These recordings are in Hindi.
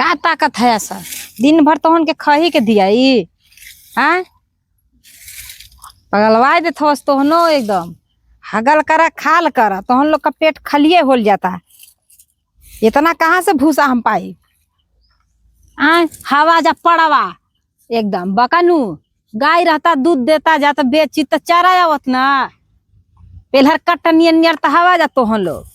का ताकत है ऐसा दिन भर तोहन के खही के दिया हाँ पगलवा दे थोस तोहनो एकदम हगल करा खाल करा तोहन लोग का पेट खलिए होल जाता इतना कहाँ से भूसा हम पाई हवा जा पड़वा एकदम बकानू गाय रहता दूध देता जाता बेची तो चारा आवत ना पेलहर कट्टा नियर नियर तो हवा जा तोहन लोग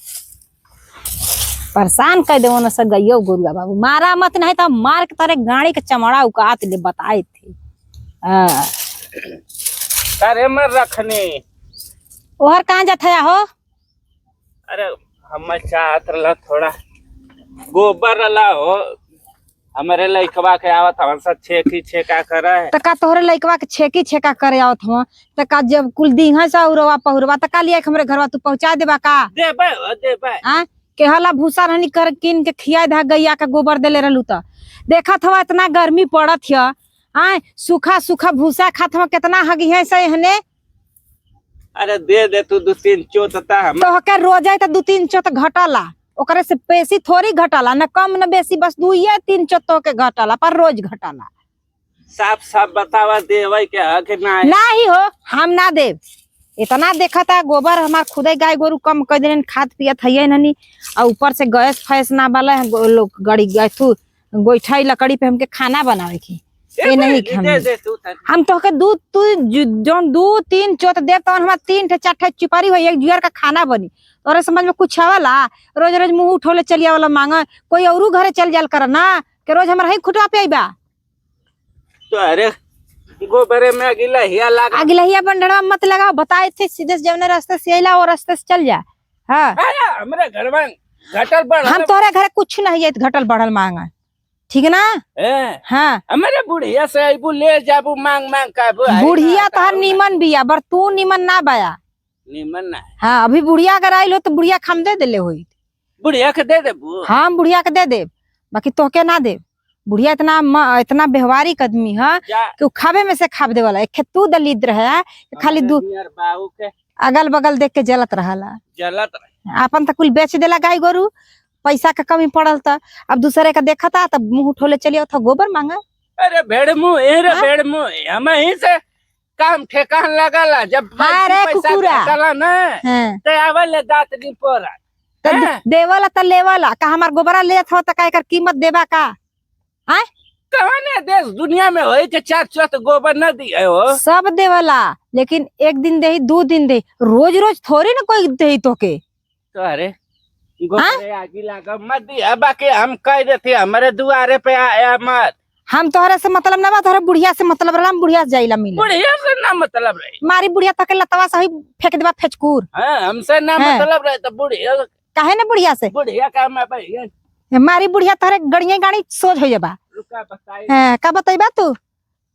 परेशान कर दे न गइयो गुरुआ बाबू मारा मत नहीं तो मार के तारे गाड़ी के चमड़ा उकात ले बताए थे अरे मर रखने ओहर कहाँ जाता है हो अरे हम चाहत रहा थोड़ा गोबर रला हो हमारे लइकवा के आवत हमन सा छेकी छेका करे त का तोहरे लइकवा के छेकी छेका करे आवत हो त का जब कुल दीहा सा उरवा पहुरवा त का लिए हमरे घरवा तू पहुंचा देबा का देबे हां केहला भूसा रहनी कर किन के खिया धा गैया का गोबर देले रहलू त देखत हवा इतना गर्मी पड़त ह हां सूखा सूखा भूसा खात हवा कितना हगी है से हने अरे दे तू 2-3 चोतता हम तो के रोज त 2-3 चोत घटाला ओकरे से बेसी थोड़ी घटाला न कम न बेसी बस 2-3 चोतो के घटाला पर रोज घटाला साफ साफ बतावा देवे के हक नहीं हो हम ना देव इतना देखता गोबर हमार खुदे गाय गोरु कम कर देन खाद पियत है ननी और ऊपर से गैस फैस ना वाला लोग गड़ी गए तू गोइठाई लकड़ी पे हमके खाना बनावे की ये नहीं हम तो के दूध तू जोन 2-3 चोत देव तो हमार 3-4 चिपारी हो एक जुआर का खाना बनी तोरे समझ में कुछ आवाला रोज रोज मुंह उठोले चलिया वाला मांगा कोई औरू घरे चल जाल कर ना के रोज हमरा ही खुटवा पे आइबा तो अरे गोबरे में अगिलहिया लगा अगिलहिया बंडड़ा मत लगाओ बताए थे सीधे जवने रास्ते से आइला और रास्ते से चल जा हां हमरे घर में घटल बढ़ हम तोरे घरे कुछ नहीं है घटल बढ़ल मांगा ठीक ना हाँ हमारे बुढ़िया से आइबू ले जाबू मांग मांग का बुढ़िया तोहर नीमन बिया बर तू नीमन ना बाया नीमन ना हाँ अभी बुढ़िया अगर आई लो तो बुढ़िया खम दे देले होई बुढ़िया के दे देबू हाँ बुढ़िया के दे दे बाकी तोहके ना दे बुढ़िया इतना व्यवहारिक आदमी है कि खावे में से खाब दे वाला एक तू दलिद्र है खाली दू बाबू के अगल बगल देख के जलत रहला अपन तो कुल बेच देला गाय गोरु पैसा का कमी पड़ल था अब दूसरे का देखा था तब मुंह उठोले चलिए था गोबर मांगा अरे भेड़ मुँह भेड़ मुँह हम ही से काम ठेकान लगाला जब पैसा निकाला ना तो आवले दात दी पोरा देवाला त लेवाला का हमार गोबरा ले था त का कीमत देबा का हैं कौन देश दुनिया में होई के 4 चोत गोबर न दिए हो सब देवाला लेकिन एक दिन दे 2 दिन दे रोज रोज थोड़ी ना कोई दे तो के तो अरे गोबरे आगी लगा मत दिया बाकी हम कह देते हमारे दुआरे पे आया मत हम तोहरे से मतलब ना बा तोहरे बुढ़िया से मतलब रहला हम बुढ़िया से जाइला मिले बुढ़िया से ना मतलब रही मारी बुढ़िया तक लतवा सही फेंक देबा फेचकूर हमसे ना मतलब रहे तो बुढ़िया काहे ना बुढ़िया से बुढ़िया का मैं भैया मारी बुढ़िया तोहरे गड़िया गाड़ी सोच हो जाबा रुका बताई का बताइबा तू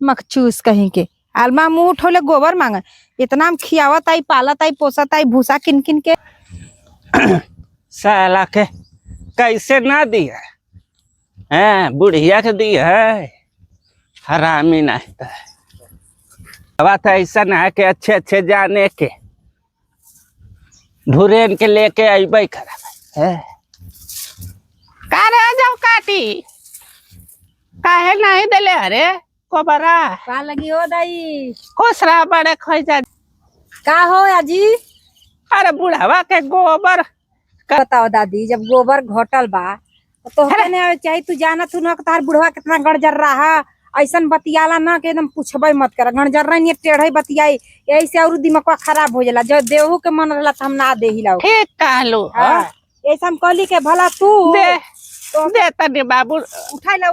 मखचूस कहीं के आलमा मुंह उठोले गोबर मांगा इतना हम खियावत आई पालत आई पोसत आई भूसा किन किन के साला के कैसे ना दिया है बुढ़िया के दी है हरामी नहीं बात ऐसा ना है कि अच्छे अच्छे जाने के ढूरेन के लेके अबे खराब है का रह जाओ काटी काहे नहीं देले अरे कोबरा का लगी हो दाई कोसरा बड़े खोई जा का हो आजी अरे बुढ़ावा के गोबर बताओ दादी जब गोबर घोटल बा तो कहने चाहे तू जाना तू ना तार बुढ़वा कितना गणजर रहा ऐसन बतियाला ना के एकदम पूछबे मत कर गणजर नहीं टेढ़े बतियाई यही से और दिमाग खराब हो जाला जब देहू के मन रहला हम ना दे हिलाओ ठीक कहलो ऐसा हम कहली के भला तू दे तने बाबू उठाइला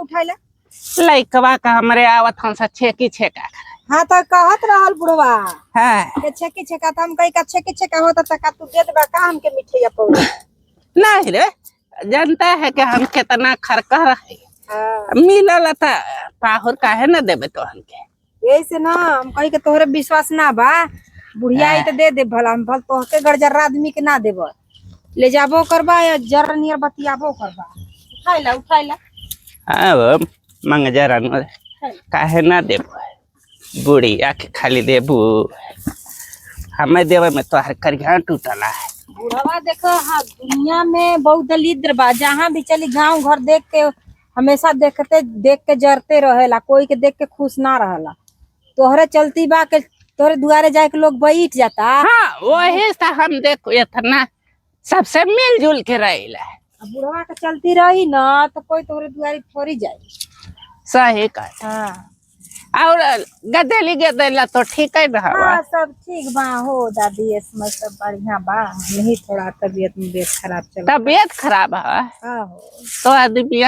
लइकवा का हमरे आवत हम सा छेकी छेका हाँ तो कहत रहल बुढ़वा हां छेकी छेका तो हम कही का छेकी छेका होता त का तू दे देबा का हमके मिठैया पौड़ा नहीं रे जानता है कि हम कितना खरका रहे मिलल था पाहुर काहे न देबे तो हमके यही से ना हम कही के तोहरे विश्वास ना बा बुढ़िया आई तो दे दे भला हम भल तोहके गड़जर आदमी के ना देब ले जाबो करबा या जर नियर बतियाबो करबा उठाइला हां मंगजरा न काहे ना देबो बुढ़िया के खाली देबू हमें देवे में तो हर करिया टूटला है बुढ़वा देखो हाँ दुनिया में बहुत दलिद्र बा जहाँ भी चली गांव घर देख के हमेशा देख के जरते रहेला, कोई के देख के खुश ना रहला। तोहरे चलती बा के तोहरे दुआरे जाके लोग बैठ जाता। हाँ वही से हम देखो इतना सबसे मिलजुल के रहिला। बुढ़वा के चलती रही ना तो कोई तोहरे दुआरे थोड़ी जाए। सही कहा। हाँ और गदेली गदेला तो ठीक है ना। हाँ सब ठीक बा हो दादी, इसमें सब बढ़िया बा। नहीं थोड़ा तबीयत खराब चल। तबीयत खराब है हाँ तो आदमी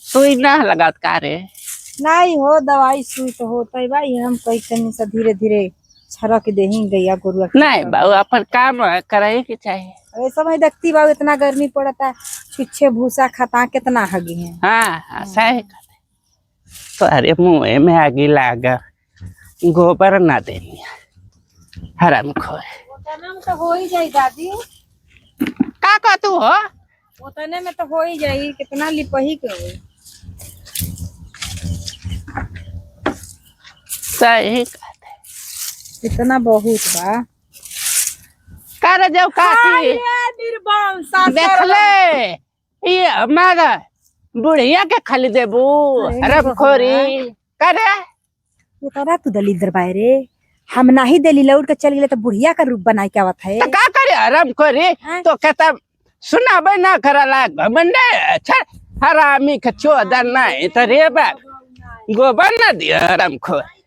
सुई ना लगात का रे। नहीं हो दवाई सुई तो होता ही भाई, हम कहीं कहीं से धीरे धीरे छरक देही गैया गोरुआ। नहीं बाबू अपन काम करे के चाहिए। अरे समय देखती बाबू इतना गर्मी पड़ता, छुच्छे भूसा खाता कितना हगी है। हाँ हाँ सही कहा। तो अरे मुँह में आगे लागा गोबर ना देनी हराम खोर। उतने में तो हो ही जाई दादी। का कहतू हो? उतने में तो हो ही जाई, कितना लिपही के हो। सही कहते। इतना बहुत बा। कर जाओ काकी देख ले ये हमारा बुढ़िया के खाली देबू हराम खोरी करे। ये तो तू दलिद्र बाय रे, हम नाही देली लौट के चल गेले तो बुढ़िया का रूप बनाई के आवत है। तो का करे हराम खोरी तो कहता सुना बे ना करा लाग घमंडे अच्छा हरामी के चोदन नहीं तो रे बा गोबर ना दिया हराम खोरी।